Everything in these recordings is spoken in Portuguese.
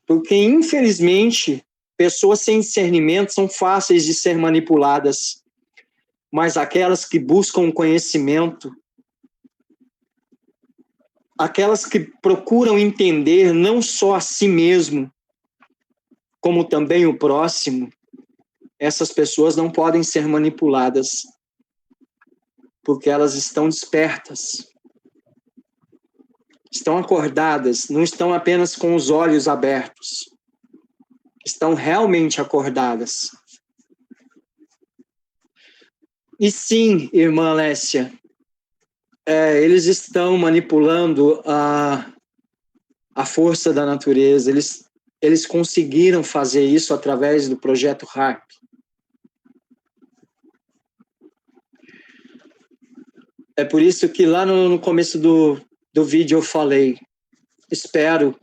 Porque, infelizmente, pessoas sem discernimento são fáceis de ser manipuladas, mas aquelas que buscam conhecimento, aquelas que procuram entender não só a si mesmo, como também o próximo, essas pessoas não podem ser manipuladas, porque elas estão despertas, estão acordadas, não estão apenas com os olhos abertos, estão realmente acordadas. E sim, irmã Alessia, eles estão manipulando a força da natureza, eles conseguiram fazer isso através do projeto HARP. É por isso que lá no começo do vídeo eu falei, espero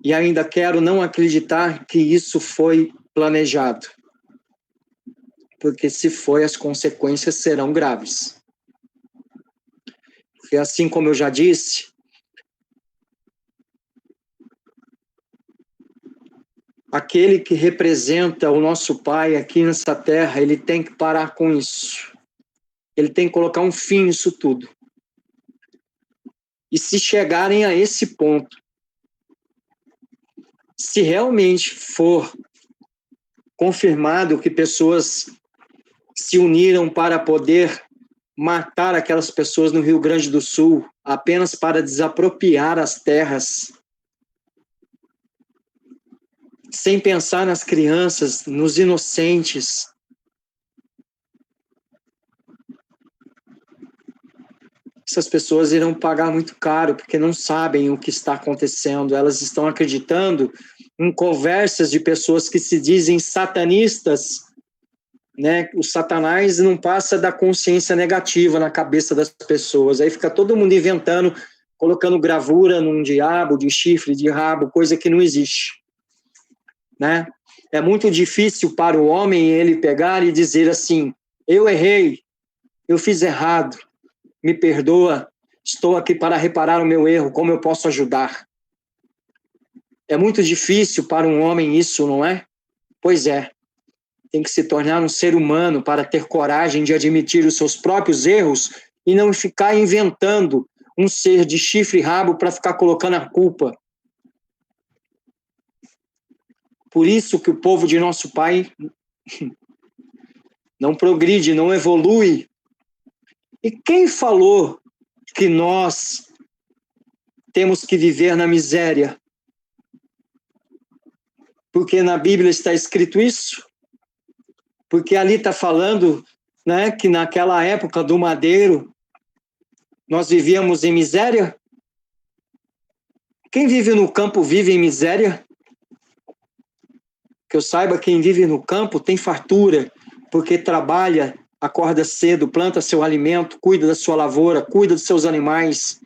e ainda quero não acreditar que isso foi planejado. Porque se foi, as consequências serão graves. Porque assim como eu já disse, aquele que representa o nosso Pai aqui nessa terra, ele tem que parar com isso. Ele tem que colocar um fim nisso tudo. E se chegarem a esse ponto, se realmente for confirmado que pessoas se uniram para poder matar aquelas pessoas no Rio Grande do Sul apenas para desapropriar as terras, sem pensar nas crianças, nos inocentes, essas pessoas irão pagar muito caro, porque não sabem o que está acontecendo. Elas estão acreditando em conversas de pessoas que se dizem satanistas, né? O Satanás não passa da consciência negativa na cabeça das pessoas. Aí fica todo mundo inventando, colocando gravura num diabo, de chifre, de rabo, coisa que não existe, né? É muito difícil para o homem ele pegar e dizer assim, eu errei, eu fiz errado, me perdoa, estou aqui para reparar o meu erro, como eu posso ajudar? É muito difícil para um homem isso, não é? Pois é. Tem que se tornar um ser humano para ter coragem de admitir os seus próprios erros e não ficar inventando um ser de chifre e rabo para ficar colocando a culpa. Por isso que o povo de nosso Pai não progride, não evolui. E quem falou que nós temos que viver na miséria? Porque na Bíblia está escrito isso? Porque ali está falando, né, que naquela época do madeiro nós vivíamos em miséria? Quem vive no campo vive em miséria? Que eu saiba, quem vive no campo tem fartura, porque trabalha, acorda cedo, planta seu alimento, cuida da sua lavoura, cuida dos seus animais,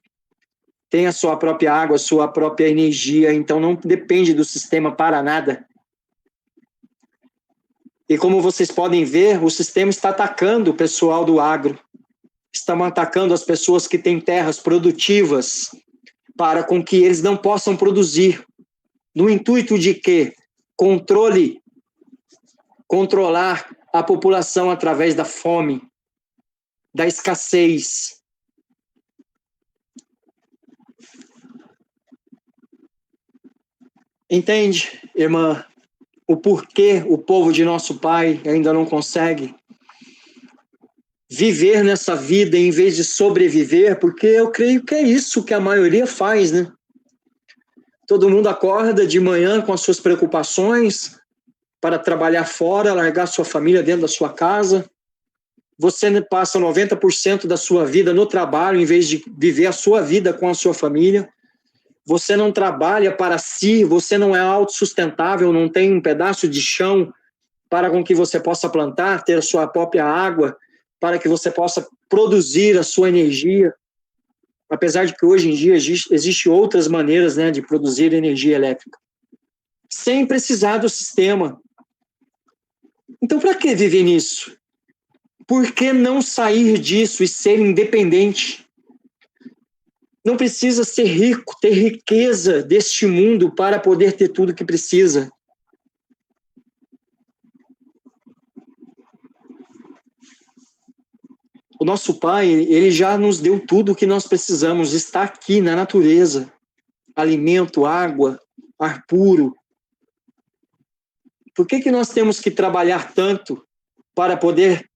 tem a sua própria água, a sua própria energia, então não depende do sistema para nada. E como vocês podem ver, o sistema está atacando o pessoal do agro, está atacando as pessoas que têm terras produtivas, para com que eles não possam produzir, no intuito de que controlar a população através da fome, da escassez. Entende, irmã, o porquê o povo de nosso Pai ainda não consegue viver nessa vida em vez de sobreviver? Porque eu creio que é isso que a maioria faz, né? Todo mundo acorda de manhã com as suas preocupações para trabalhar fora, largar sua família dentro da sua casa. Você passa 90% da sua vida no trabalho em vez de viver a sua vida com a sua família. Você não trabalha para si, você não é autossustentável, não tem um pedaço de chão para com que você possa plantar, ter a sua própria água, para que você possa produzir a sua energia. Apesar de que hoje em dia existem outras maneiras, né, de produzir energia elétrica, sem precisar do sistema. Então, para que viver nisso? Por que não sair disso e ser independente? Não precisa ser rico, ter riqueza deste mundo para poder ter tudo que precisa. O nosso Pai, ele já nos deu tudo o que nós precisamos, está aqui na natureza. Alimento, água, ar puro. Por que nós temos que trabalhar tanto para poder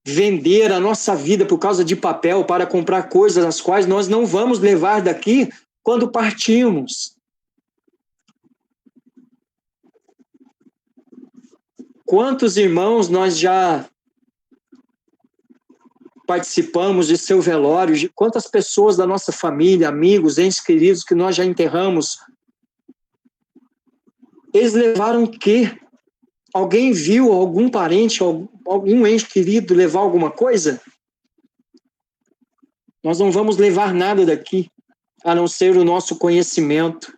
vender a nossa vida por causa de papel, para comprar coisas as quais nós não vamos levar daqui quando partirmos? Quantos irmãos nós já participamos de seu velório? Quantas pessoas da nossa família, amigos, entes queridos que nós já enterramos? Eles levaram o quê? Alguém viu algum parente, algum ente querido levar alguma coisa? Nós não vamos levar nada daqui, a não ser o nosso conhecimento,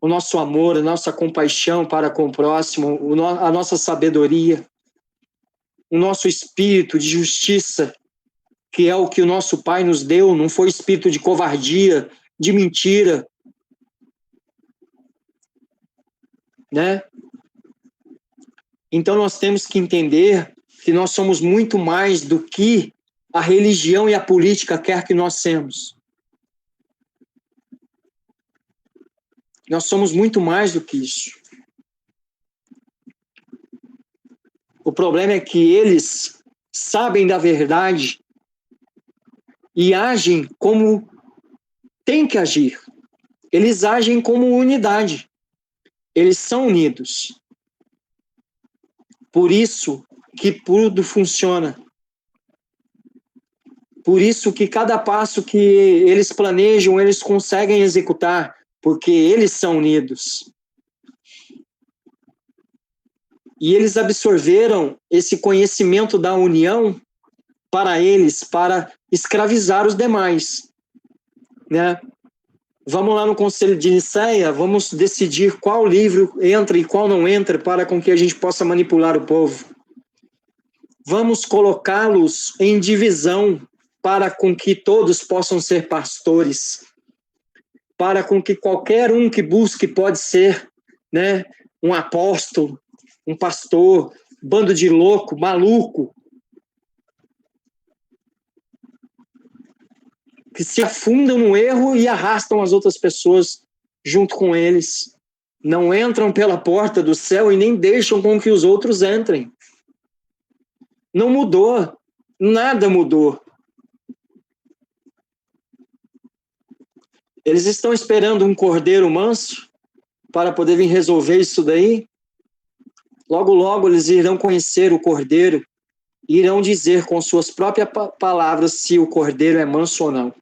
o nosso amor, a nossa compaixão para com o próximo, a nossa sabedoria, o nosso espírito de justiça, que é o que o nosso Pai nos deu, não foi espírito de covardia, de mentira, né? Então nós temos que entender que nós somos muito mais do que a religião e a política quer que nós sejamos. Nós somos muito mais do que isso. O problema é que eles sabem da verdade e agem como tem que agir. Eles agem como unidade. Eles são unidos. Por isso que tudo funciona. Por isso que cada passo que eles planejam, eles conseguem executar, porque eles são unidos. E eles absorveram esse conhecimento da união para eles, para escravizar os demais, né? Vamos lá no Conselho de Nicéia, vamos decidir qual livro entra e qual não entra para com que a gente possa manipular o povo. Vamos colocá-los em divisão para com que todos possam ser pastores, para com que qualquer um que busque pode ser, né, um apóstolo, um pastor, bando de louco, maluco, que se afundam no erro e arrastam as outras pessoas junto com eles. Não entram pela porta do céu e nem deixam com que os outros entrem. Não mudou. Nada mudou. Eles estão esperando um cordeiro manso para poder vir resolver isso daí. Logo, logo, eles irão conhecer o cordeiro e irão dizer com suas próprias palavras se o cordeiro é manso ou não.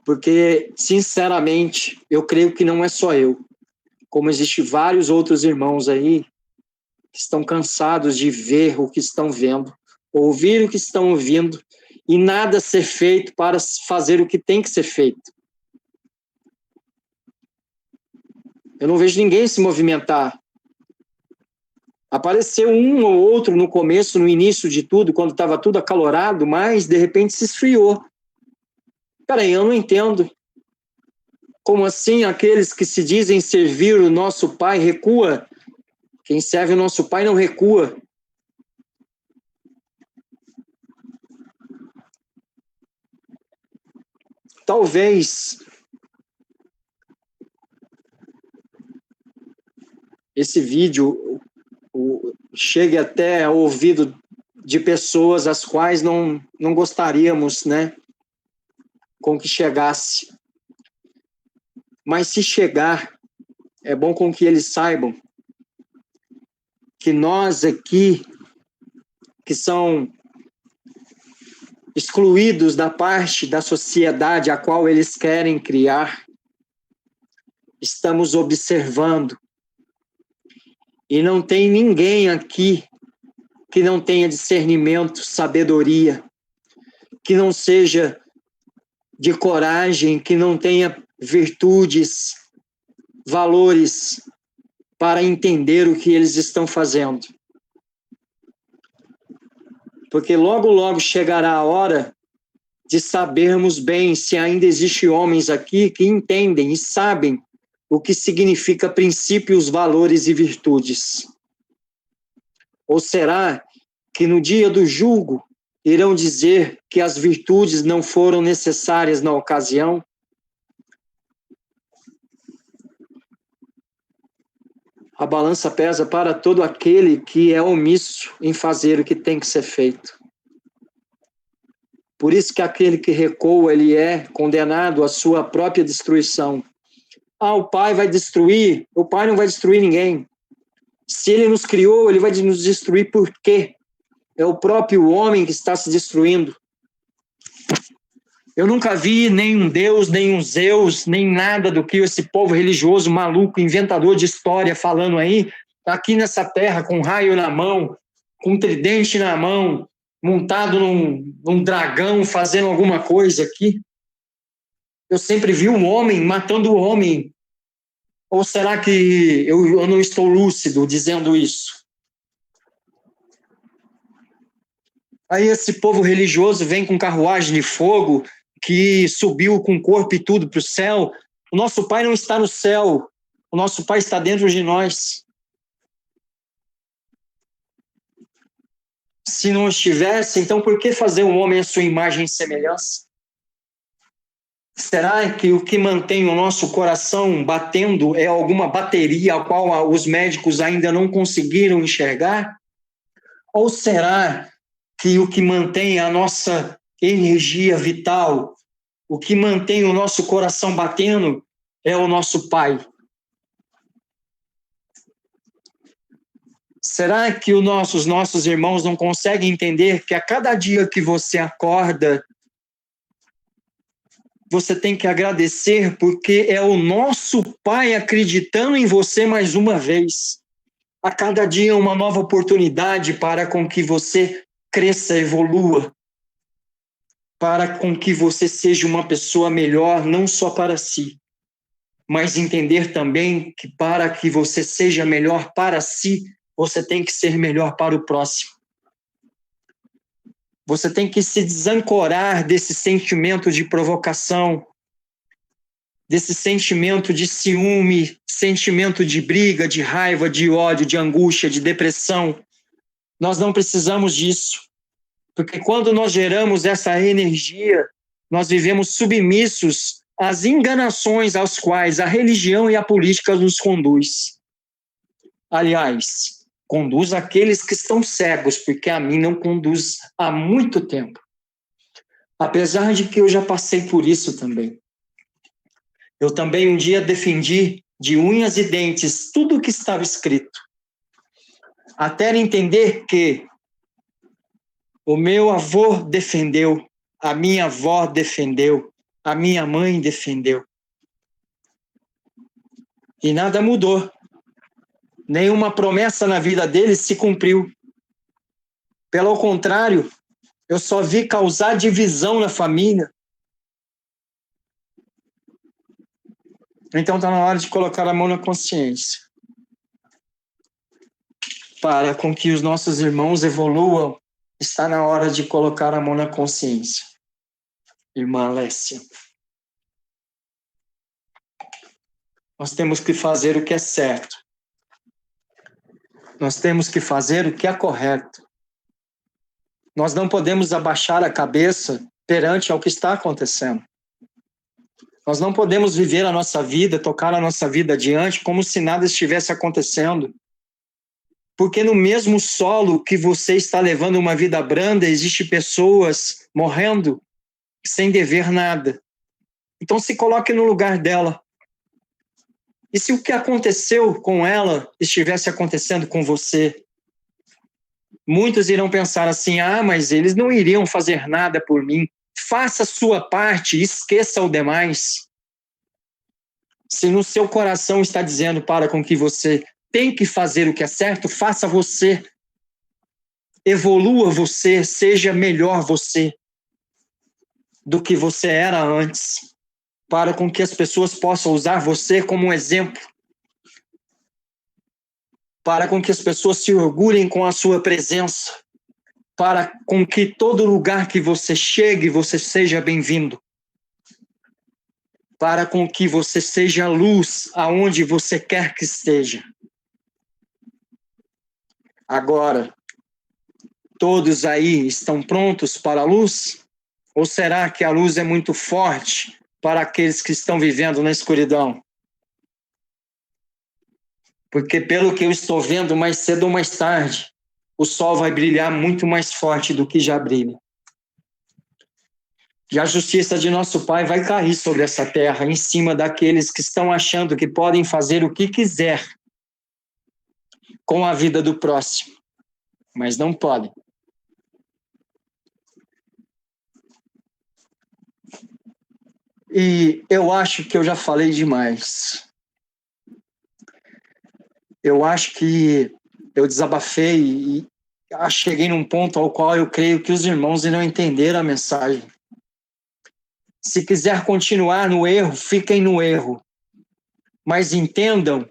Porque, sinceramente, eu creio que não é só eu. Como existem vários outros irmãos aí que estão cansados de ver o que estão vendo, ouvir o que estão ouvindo e nada ser feito para fazer o que tem que ser feito. Eu não vejo ninguém se movimentar. Apareceu um ou outro no começo, no início de tudo, quando estava tudo acalorado, mas de repente se esfriou. Peraí, eu não entendo. Como assim aqueles que se dizem servir o nosso Pai recua? Quem serve o nosso Pai não recua. Talvez esse vídeo chegue até ao ouvido de pessoas as quais não gostaríamos, né, com que chegasse. Mas se chegar, é bom com que eles saibam que nós aqui, que são excluídos da parte da sociedade a qual eles querem criar, estamos observando. E não tem ninguém aqui que não tenha discernimento, sabedoria, que não seja de coragem, que não tenha virtudes, valores para entender o que eles estão fazendo. Porque logo, logo chegará a hora de sabermos bem se ainda existem homens aqui que entendem e sabem o que significa princípios, valores e virtudes. Ou será que no dia do julgo irão dizer que as virtudes não foram necessárias na ocasião? A balança pesa para todo aquele que é omisso em fazer o que tem que ser feito. Por isso que aquele que recua, ele é condenado à sua própria destruição. O Pai vai destruir? O Pai não vai destruir ninguém. Se ele nos criou, ele vai nos destruir por quê? É o próprio homem que está se destruindo. Eu nunca vi nenhum Deus, nenhum Zeus, nem nada do que esse povo religioso maluco, inventador de história falando aí, aqui nessa terra, com um raio na mão, com um tridente na mão, montado num dragão, fazendo alguma coisa aqui. Eu sempre vi um homem matando o homem. Ou será que eu não estou lúcido dizendo isso? Aí esse povo religioso vem com carruagem de fogo, que subiu com o corpo e tudo para o céu. O nosso Pai não está no céu. O nosso Pai está dentro de nós. Se não estivesse, então por que fazer o homem à sua imagem e semelhança? Será que o que mantém o nosso coração batendo é alguma bateria a qual os médicos ainda não conseguiram enxergar? Ou será que o que mantém a nossa energia vital, o que mantém o nosso coração batendo é o nosso Pai? Será que os nossos irmãos não conseguem entender que a cada dia que você acorda, você tem que agradecer porque é o nosso Pai acreditando em você mais uma vez. A cada dia uma nova oportunidade para com que você cresça, evolua, para com que você seja uma pessoa melhor, não só para si, mas entender também que para que você seja melhor para si, você tem que ser melhor para o próximo. Você tem que se desancorar desse sentimento de provocação, desse sentimento de ciúme, sentimento de briga, de raiva, de ódio, de angústia, de depressão. Nós não precisamos disso, porque quando nós geramos essa energia, nós vivemos submissos às enganações às quais a religião e a política nos conduz. Aliás, conduz aqueles que estão cegos, porque a mim não conduz há muito tempo. Apesar de que eu já passei por isso também. Eu também um dia defendi de unhas e dentes tudo o que estava escrito. Até entender que o meu avô defendeu, a minha avó defendeu, a minha mãe defendeu. E nada mudou. Nenhuma promessa na vida deles se cumpriu. Pelo contrário, eu só vi causar divisão na família. Então está na hora de colocar a mão na consciência. Para com que os nossos irmãos evoluam, está na hora de colocar a mão na consciência. Irmã Alessia. Nós temos que fazer o que é certo. Nós temos que fazer o que é correto. Nós não podemos abaixar a cabeça perante ao que está acontecendo. Nós não podemos viver a nossa vida, tocar a nossa vida adiante como se nada estivesse acontecendo. Porque no mesmo solo que você está levando uma vida branda, existem pessoas morrendo sem dever nada. Então se coloque no lugar dela. E se o que aconteceu com ela estivesse acontecendo com você? Muitos irão pensar assim, mas eles não iriam fazer nada por mim. Faça a sua parte, esqueça o demais. Se no seu coração está dizendo para com que você tem que fazer o que é certo, faça você. Evolua você, seja melhor você do que você era antes. Para com que as pessoas possam usar você como um exemplo. Para com que as pessoas se orgulhem com a sua presença. para com que todo lugar que você chegue, você seja bem-vindo. Para com que você seja luz aonde você quer que esteja. Agora, todos aí estão prontos para a luz? Ou será que a luz é muito forte para aqueles que estão vivendo na escuridão? Porque pelo que eu estou vendo, mais cedo ou mais tarde, o sol vai brilhar muito mais forte do que já brilha. E a justiça de nosso Pai vai cair sobre essa terra, em cima daqueles que estão achando que podem fazer o que quiser com a vida do próximo, mas não podem. E eu acho que eu já falei demais. Eu acho que eu desabafei e cheguei num ponto ao qual eu creio que os irmãos irão entender a mensagem. Se quiser continuar no erro, fiquem no erro. Mas entendam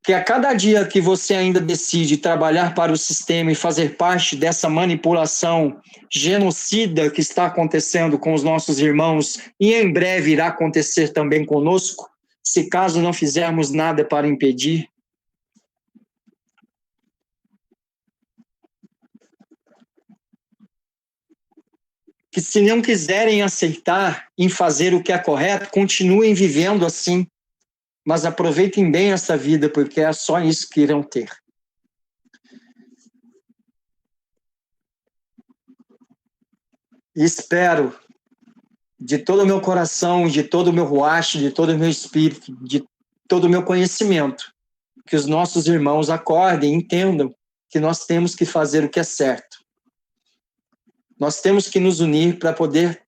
que a cada dia que você ainda decide trabalhar para o sistema e fazer parte dessa manipulação genocida que está acontecendo com os nossos irmãos e em breve irá acontecer também conosco, se caso não fizermos nada para impedir, que se não quiserem aceitar em fazer o que é correto, continuem vivendo assim, mas aproveitem bem essa vida, porque é só isso que irão ter. E espero, de todo o meu coração, de todo o meu ruache, de todo o meu espírito, de todo o meu conhecimento, que os nossos irmãos acordem e entendam que nós temos que fazer o que é certo. Nós temos que nos unir para poder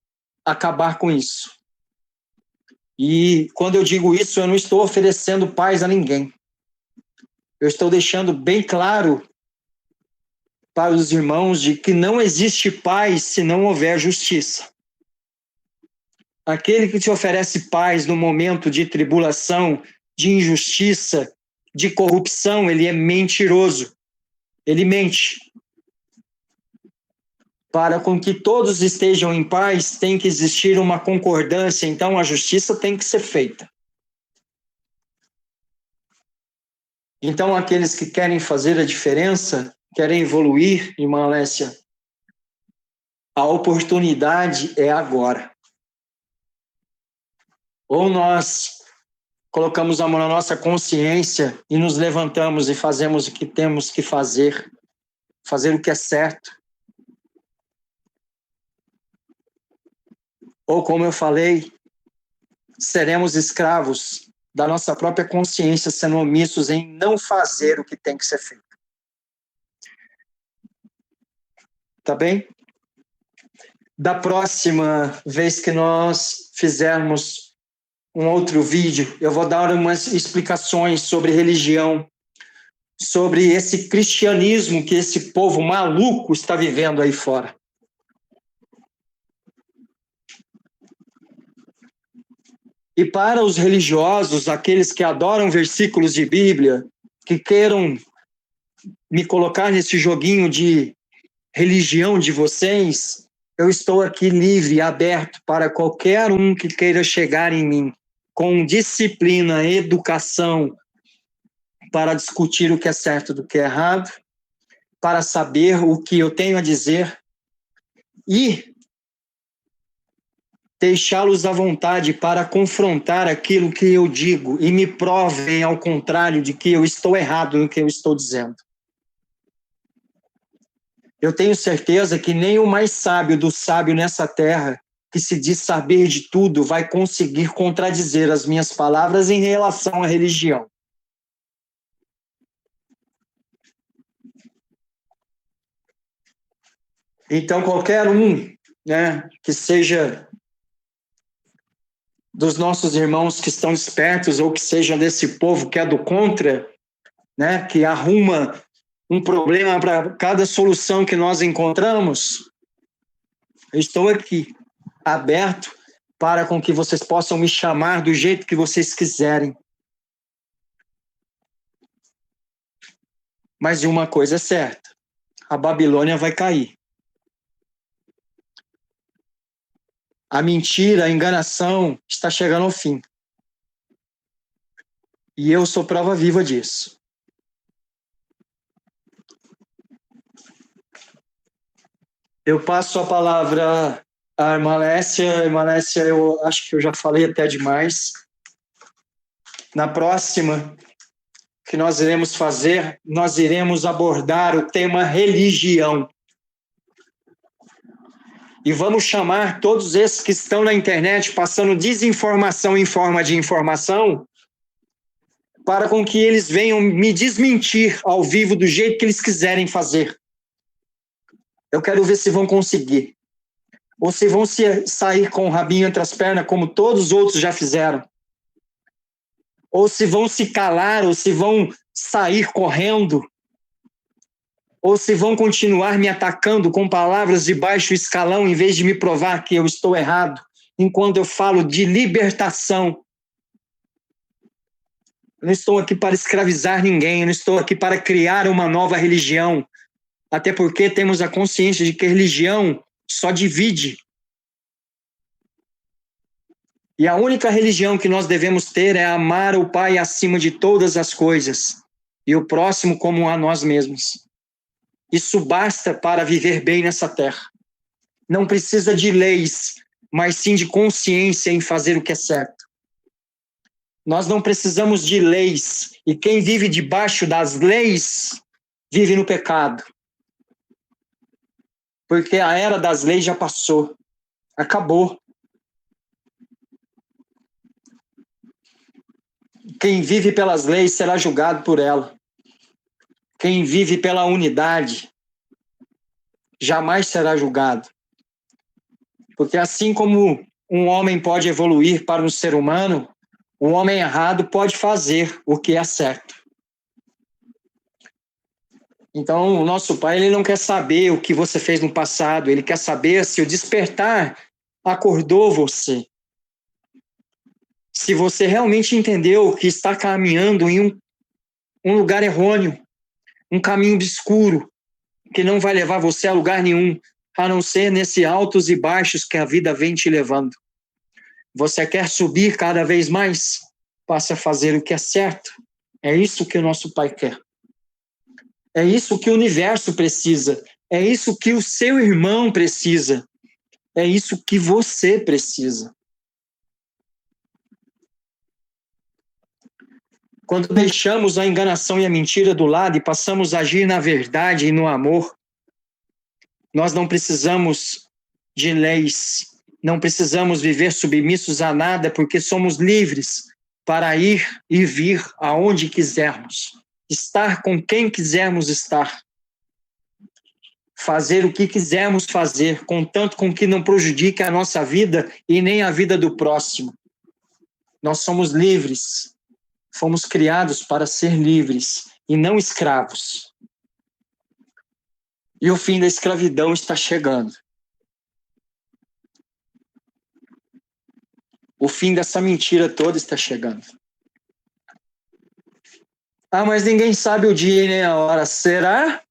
acabar com isso. E quando eu digo isso, eu não estou oferecendo paz a ninguém. Eu estou deixando bem claro para os irmãos de que não existe paz se não houver justiça. Aquele que te oferece paz no momento de tribulação, de injustiça, de corrupção, ele é mentiroso. Ele mente. Para com que todos estejam em paz, tem que existir uma concordância, então a justiça tem que ser feita. Então, aqueles que querem fazer a diferença, querem evoluir, irmã Alessia, a oportunidade é agora. Ou nós colocamos a mão na nossa consciência e nos levantamos e fazemos o que temos que fazer o que é certo. Ou, como eu falei, seremos escravos da nossa própria consciência, sendo omissos em não fazer o que tem que ser feito. Tá bem? Da próxima vez que nós fizermos um outro vídeo, eu vou dar umas explicações sobre religião, sobre esse cristianismo que esse povo maluco está vivendo aí fora. E para os religiosos, aqueles que adoram versículos de Bíblia, que queiram me colocar nesse joguinho de religião de vocês, eu estou aqui livre, aberto para qualquer um que queira chegar em mim, com disciplina, educação, para discutir o que é certo do que é errado, para saber o que eu tenho a dizer e deixá-los à vontade para confrontar aquilo que eu digo e me provem ao contrário de que eu estou errado no que eu estou dizendo. Eu tenho certeza que nem o mais sábio do sábio nessa terra, que se diz saber de tudo, vai conseguir contradizer as minhas palavras em relação à religião. Então, qualquer um, que seja dos nossos irmãos que estão espertos ou que seja desse povo que é do contra, que arruma um problema para cada solução que nós encontramos, eu estou aqui, aberto para com que vocês possam me chamar do jeito que vocês quiserem. Mas de uma coisa é certa, a Babilônia vai cair. A mentira, a enganação está chegando ao fim. E eu sou prova viva disso. Eu passo a palavra à irmã Lécia. Irmã Lécia, eu acho que eu já falei até demais. Na próxima que nós iremos fazer, nós iremos abordar o tema religião. E vamos chamar todos esses que estão na internet passando desinformação em forma de informação, para com que eles venham me desmentir ao vivo do jeito que eles quiserem fazer. Eu quero ver se vão conseguir. Ou se vão sair com o rabinho entre as pernas, como todos os outros já fizeram. Ou se vão se calar, ou se vão sair correndo. Ou se vão continuar me atacando com palavras de baixo escalão, em vez de me provar que eu estou errado, enquanto eu falo de libertação. Eu não estou aqui para escravizar ninguém, eu não estou aqui para criar uma nova religião. Até porque temos a consciência de que a religião só divide. E a única religião que nós devemos ter é amar o Pai acima de todas as coisas e o próximo como a nós mesmos. Isso basta para viver bem nessa terra. Não precisa de leis, mas sim de consciência em fazer o que é certo. Nós não precisamos de leis, e quem vive debaixo das leis vive no pecado. Porque a era das leis já passou. Acabou. Quem vive pelas leis será julgado por ela. Quem vive pela unidade jamais será julgado. Porque assim como um homem pode evoluir para um ser humano, um homem errado pode fazer o que é certo. Então, o nosso Pai, ele não quer saber o que você fez no passado, ele quer saber se o despertar acordou você. Se você realmente entendeu que está caminhando em um lugar errôneo, um caminho obscuro, que não vai levar você a lugar nenhum, a não ser nesses altos e baixos que a vida vem te levando. Você quer subir cada vez mais? Passe a fazer o que é certo. É isso que o nosso Pai quer. É isso que o universo precisa. É isso que o seu irmão precisa. É isso que você precisa. Quando deixamos a enganação e a mentira do lado e passamos a agir na verdade e no amor, nós não precisamos de leis, não precisamos viver submissos a nada, porque somos livres para ir e vir aonde quisermos, estar com quem quisermos estar, fazer o que quisermos fazer, contanto com que não prejudique a nossa vida e nem a vida do próximo. Nós somos livres. Fomos criados para ser livres e não escravos. E o fim da escravidão está chegando. O fim dessa mentira toda está chegando. Ah, mas ninguém sabe o dia nem a hora. Será?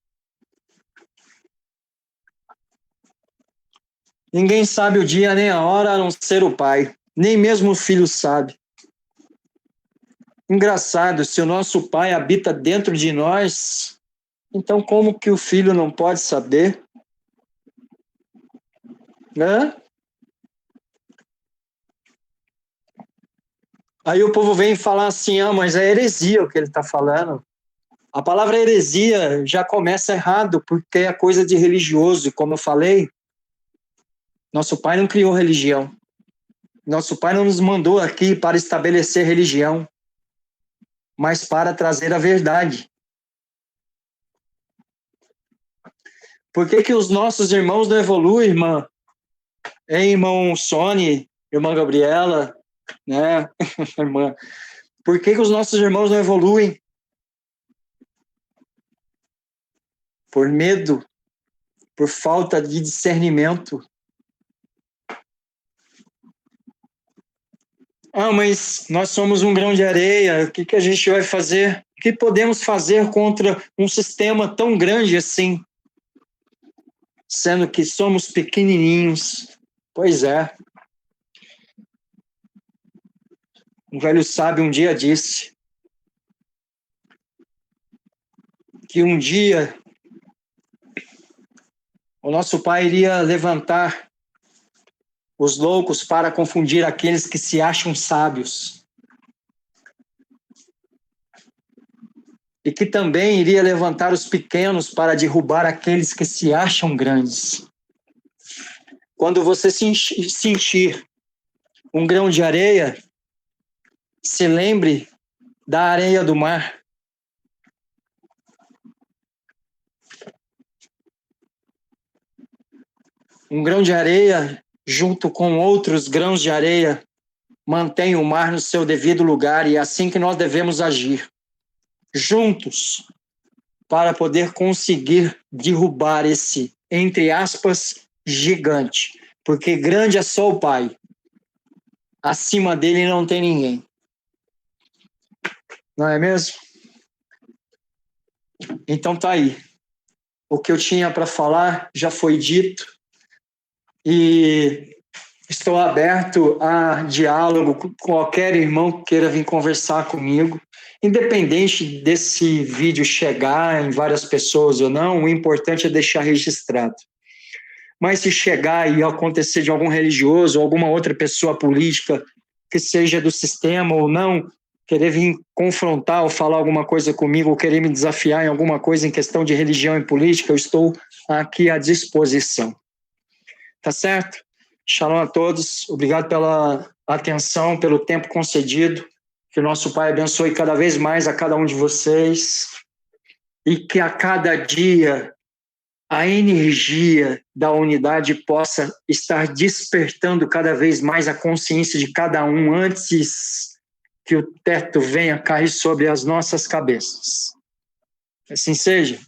Ninguém sabe o dia nem a hora, a não ser o Pai. Nem mesmo o Filho sabe. Engraçado, se o nosso Pai habita dentro de nós, então como que o Filho não pode saber? Hã? Aí o povo vem falar assim, mas é heresia o que ele está falando. A palavra heresia já começa errado, porque é coisa de religioso, como eu falei. Nosso Pai não criou religião. Nosso Pai não nos mandou aqui para estabelecer religião, mas para trazer a verdade. Por que os nossos irmãos não evoluem, irmã? Hein, irmão Sony, irmã Gabriela, né? Irmã. Por que os nossos irmãos não evoluem? Por medo, por falta de discernimento. Mas nós somos um grão de areia, o que a gente vai fazer? O que podemos fazer contra um sistema tão grande assim? Sendo que somos pequenininhos. Pois é. Um velho sábio um dia disse que um dia o nosso Pai iria levantar os loucos para confundir aqueles que se acham sábios. E que também iria levantar os pequenos para derrubar aqueles que se acham grandes. Quando você sentir um grão de areia, se lembre da areia do mar. Um grão de areia, junto com outros grãos de areia, mantém o mar no seu devido lugar, e é assim que nós devemos agir. Juntos, para poder conseguir derrubar esse, entre aspas, gigante. Porque grande é só o Pai. Acima dele não tem ninguém. Não é mesmo? Então tá aí. O que eu tinha para falar já foi dito. E estou aberto a diálogo com qualquer irmão que queira vir conversar comigo. Independente desse vídeo chegar em várias pessoas ou não, o importante é deixar registrado. Mas se chegar e acontecer de algum religioso ou alguma outra pessoa política que seja do sistema ou não, querer vir confrontar ou falar alguma coisa comigo ou querer me desafiar em alguma coisa em questão de religião e política, eu estou aqui à disposição. Tá certo? Shalom a todos. Obrigado pela atenção, pelo tempo concedido. Que o nosso Pai abençoe cada vez mais a cada um de vocês e que a cada dia a energia da unidade possa estar despertando cada vez mais a consciência de cada um antes que o teto venha cair sobre as nossas cabeças. Assim seja.